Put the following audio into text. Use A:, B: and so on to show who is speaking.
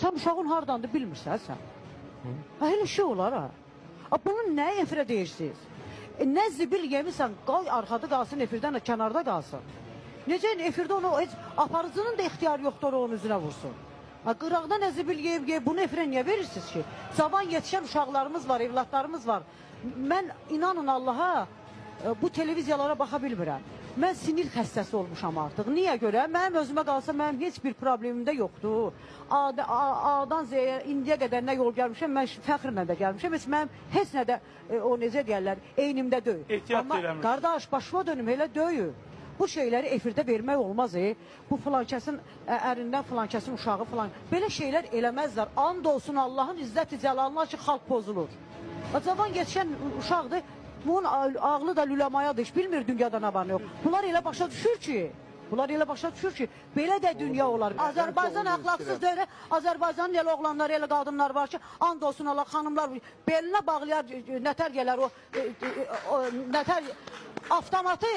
A: Sən uşağın hardandır bilmirsən sən. Elə şey olar ha. Bunun nə efirə deyirsiniz? Nə zibil yemirsən, qay arxada qalsın, efirdən kənarda qalsın. Necə efirdə onu, heç aparıcının da ixtiyarı yoxdur onun üzünə vursun. Qıraqda nə zibil yeyib, bunu efirə niyə verirsiniz ki? Cavan yetişən uşaqlarımız var, evlatlarımız var. Mən inanın Allaha bu televiziyalara baxa bilmirəm. Mən sinir xəstəsi olmuşam artıq. Niyə görə? Mənim özümə qalsa mənim heç bir problemim də yoxdur. A'dan Z'yə indiyə qədər nə yol gəlmişəm, mən fəxrlə də gəlmişəm. Mənim heç nə də o necə deyərlər, eynimdə deyil.
B: Ehtiyat
A: Amma
B: eləmiş.
A: qardaş, başıma dönüm, elə deyil. Bu şeyləri efirdə vermək olmaz. Bu filankəsin ərindən filankəsin uşağı filan. Belə şeylər eləməzlər. And olsun Allahın izzət-i cəlalına ki, xalq pozulur. Cavan yetişən uşaqdır. Bunun ağlı da lülamayadır, heç bilmir dünyada nə var, nə yox. Bunlar elə başa düşür ki, belə də dünya olar. Azərbaycan əxlaqsız deyil, Azərbaycanın elə oğlanları, elə qadınlar var ki, and olsun Allah, xanımlar belinə bağlayar, nətər gələr o, nətər avtomatı